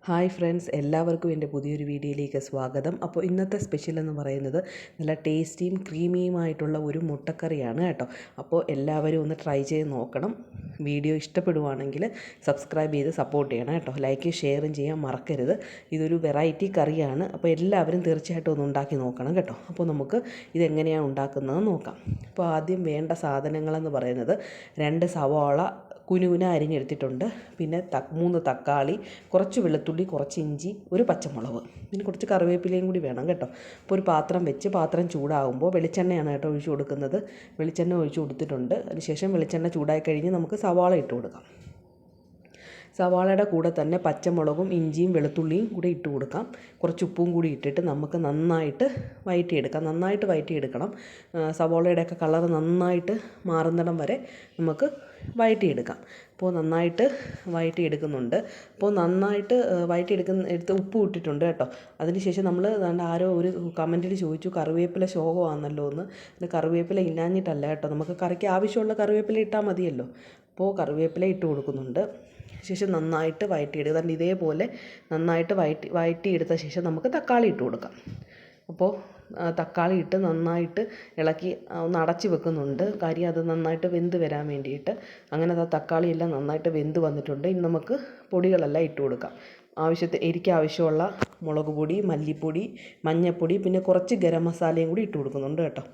Hi friends, എല്ലാവർക്കും എൻ്റെ പുതിയൊരു വീഡിയോയിലേക്ക് സ്വാഗതം. അപ്പോൾ ഇന്നത്തെ സ്പെഷ്യൽ എന്ന് പറയുന്നത് നല്ല ടേസ്റ്റിയും ക്രീമിയുമായിട്ടുള്ള ഒരു മുട്ടക്കറിയാണ് കേട്ടോ. അപ്പോൾ എല്ലാവരും ഒന്ന് ട്രൈ ചെയ്ത് നോക്കണം. വീഡിയോ ഇഷ്ടപ്പെടുവാണെങ്കിൽ സബ്സ്ക്രൈബ് ചെയ്ത് സപ്പോർട്ട് ചെയ്യണം കേട്ടോ. ലൈക്ക് ഷെയറും ചെയ്യാൻ മറക്കരുത്. ഇതൊരു വെറൈറ്റി കറിയാണ്. അപ്പോൾ എല്ലാവരും തീർച്ചയായിട്ടും ഒന്ന് ഉണ്ടാക്കി നോക്കണം കേട്ടോ. അപ്പോൾ നമുക്ക് ഇതെങ്ങനെയാണ് ഉണ്ടാക്കുന്നതെന്ന് നോക്കാം. അപ്പോൾ ആദ്യം വേണ്ട സാധനങ്ങളെന്ന് പറയുന്നത് 2 സവാള കുനുകുന അരിഞ്ഞെടുത്തിട്ടുണ്ട്. പിന്നെ 3 തക്കാളി, കുറച്ച് വെളുത്തുള്ളി, കുറച്ച് ഇഞ്ചി, ഒരു പച്ചമുളക്, പിന്നെ കുറച്ച് കറിവേപ്പിലയും കൂടി വേണം കേട്ടോ. അപ്പോൾ ഒരു പാത്രം വെച്ച് പാത്രം ചൂടാകുമ്പോൾ വെളിച്ചെണ്ണയാണ് കേട്ടോ ഒഴിച്ചു കൊടുക്കുന്നത്. വെളിച്ചെണ്ണ ഒഴിച്ചു കൊടുത്തിട്ടുണ്ട്. അതിനുശേഷം വെളിച്ചെണ്ണ ചൂടായി കഴിഞ്ഞ് നമുക്ക് സവാള ഇട്ട് കൊടുക്കാം. സവാളയുടെ കൂടെ തന്നെ പച്ചമുളകും ഇഞ്ചിയും വെളുത്തുള്ളിയും കൂടി ഇട്ട് കൊടുക്കാം. കുറച്ച് ഉപ്പും കൂടി ഇട്ടിട്ട് നമുക്ക് നന്നായിട്ട് വഴറ്റിയെടുക്കണം. സവാളയുടെയൊക്കെ കളർ നന്നായിട്ട് മാറുന്നിടം വരെ നമുക്ക് വഴറ്റിയെടുക്കാം. അപ്പോൾ നന്നായിട്ട് വഴറ്റിയെടുക്കുന്നുണ്ട്. അപ്പോൾ നന്നായിട്ട് എടുത്ത് ഉപ്പ് ഇട്ടിട്ടുണ്ട് കേട്ടോ. അതിനുശേഷം നമ്മൾ ആരോ ഒരു കമൻറ്റിൽ ചോദിച്ചു കറിവേപ്പില ശോകമാണല്ലോ എന്ന്. കറിവേപ്പില ഇല്ലാഞ്ഞിട്ടല്ല കേട്ടോ, നമുക്ക് കറിക്ക് ആവശ്യമുള്ള കറിവേപ്പില ഇട്ടാൽ മതിയല്ലോ. അപ്പോൾ കറിവേപ്പില ഇട്ട് കൊടുക്കുന്നുണ്ട്. ശേഷം നന്നായിട്ട് വഴറ്റിയെടുക്കുക. അതുകൊണ്ട് ഇതേപോലെ നന്നായിട്ട് വഴറ്റിയെടുത്ത ശേഷം നമുക്ക് തക്കാളി ഇട്ട് കൊടുക്കാം. അപ്പോൾ തക്കാളി ഇട്ട് നന്നായിട്ട് ഇളക്കി ഒന്ന് അടച്ച് വെക്കുന്നുണ്ട്. കാര്യം അത് നന്നായിട്ട് വെന്ത് വരാൻ വേണ്ടിയിട്ട്. അങ്ങനെ തക്കാളി എല്ലാം നന്നായിട്ട് വെന്ത് വന്നിട്ടുണ്ട്. ഇനി നമുക്ക് പൊടികളെല്ലാം ഇട്ട് കൊടുക്കാം. എരിക്ക് ആവശ്യമുള്ള മുളക് പൊടി, മല്ലിപ്പൊടി, മഞ്ഞൾപ്പൊടി, പിന്നെ കുറച്ച് ഗരം മസാലയും കൂടി ഇട്ട് കൊടുക്കുന്നുണ്ട് കേട്ടോ.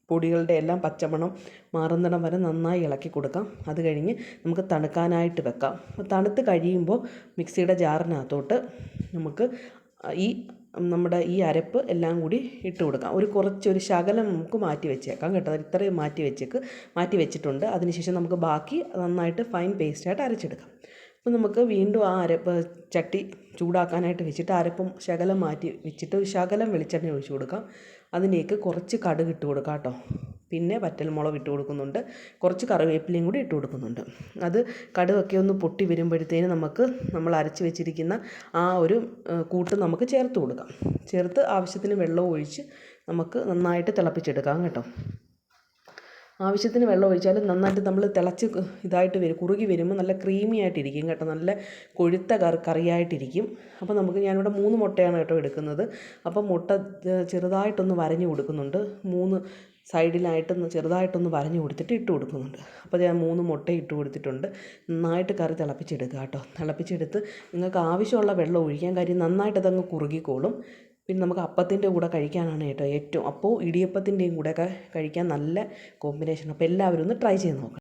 പൊടികളുടെ എല്ലാം പച്ചമണം മാറുന്നിടം വരെ നന്നായി ഇളക്കി കൊടുക്കാം. അത് കഴിഞ്ഞ് നമുക്ക് തണുക്കാനായിട്ട് വെക്കാം. തണുത്ത് കഴിയുമ്പോൾ മിക്സിയുടെ ജാറിനകത്തോട്ട് നമുക്ക് നമ്മുടെ ഈ അരപ്പ് എല്ലാം കൂടി ഇട്ട് കൊടുക്കാം. കുറച്ചൊരു ശകലം നമുക്ക് മാറ്റി വെച്ചേക്കാം കേട്ടോ. ഇത്രയും മാറ്റി വെച്ചിട്ടുണ്ട്. അതിനുശേഷം നമുക്ക് ബാക്കി നന്നായിട്ട് ഫൈൻ പേസ്റ്റായിട്ട് അരച്ചെടുക്കാം. അപ്പോൾ നമുക്ക് വീണ്ടും ആ അരപ്പ് ചട്ടി ചൂടാക്കാനായിട്ട് വെച്ചിട്ട് അരപ്പും ശകലം മാറ്റി വെച്ചിട്ട് ഒരു ശകലം വെളിച്ചെണ്ണ ഒഴിച്ച് കൊടുക്കാം. അതിലേക്ക് കുറച്ച് കടുക് ഇട്ട് കൊടുക്കാം കേട്ടോ. പിന്നെ വറ്റൽമുളക് ഇട്ട് കൊടുക്കുന്നുണ്ട്. കുറച്ച് കറിവേപ്പിലയും കൂടി ഇട്ട് കൊടുക്കുന്നുണ്ട്. അത് കടുകൊക്കെ ഒന്ന് പൊട്ടി വരുമ്പോഴത്തേന് നമ്മൾ അരച്ച് വെച്ചിരിക്കുന്ന ആ ഒരു കൂട്ട് നമുക്ക് ചേർത്ത് കൊടുക്കാം. ചേർത്ത് ആവശ്യത്തിന് വെള്ളം ഒഴിച്ച് നമുക്ക് നന്നായിട്ട് തിളപ്പിച്ചെടുക്കാം കേട്ടോ. ആവശ്യത്തിന് വെള്ളം ഒഴിച്ചാൽ നന്നായിട്ട് നമ്മൾ തിളച്ച് കുറുകി വരുമ്പോൾ നല്ല ക്രീമി ആയിട്ടിരിക്കും കേട്ടോ. നല്ല കൊഴുത്ത കറിയായിട്ടിരിക്കും. അപ്പോൾ ഞാനിവിടെ 3 മുട്ടയാണ് കേട്ടോ എടുക്കുന്നത്. അപ്പോൾ മുട്ട ചെറുതായിട്ടൊന്ന് വരഞ്ഞു കൊടുക്കുന്നുണ്ട്. 3 സൈഡിലായിട്ട് ചെറുതായിട്ടൊന്ന് വരഞ്ഞു കൊടുത്തിട്ട് ഇട്ട് കൊടുക്കുന്നുണ്ട്. അപ്പോൾ ഞാൻ 3 മുട്ട ഇട്ട് കൊടുത്തിട്ടുണ്ട്. നന്നായിട്ട് കറി തിളപ്പിച്ചെടുക്കുക കേട്ടോ. തിളപ്പിച്ചെടുത്ത് നിങ്ങൾക്ക് ആവശ്യമുള്ള വെള്ളം ഒഴിക്കാൻ. കാര്യം നന്നായിട്ടതങ്ങ് കുറുകിക്കോളും. പിന്നെ നമുക്ക് അപ്പത്തിൻ്റെ കൂടെ കഴിക്കാനാണ് കേട്ടോ ഏറ്റവും. അപ്പോൾ ഇടിയപ്പത്തിൻ്റെയും കൂടെ ഒക്കെ കഴിക്കാൻ നല്ല കോമ്പിനേഷൻ. അപ്പോൾ എല്ലാവരും ഒന്ന് ട്രൈ ചെയ്ത് നോക്കണം.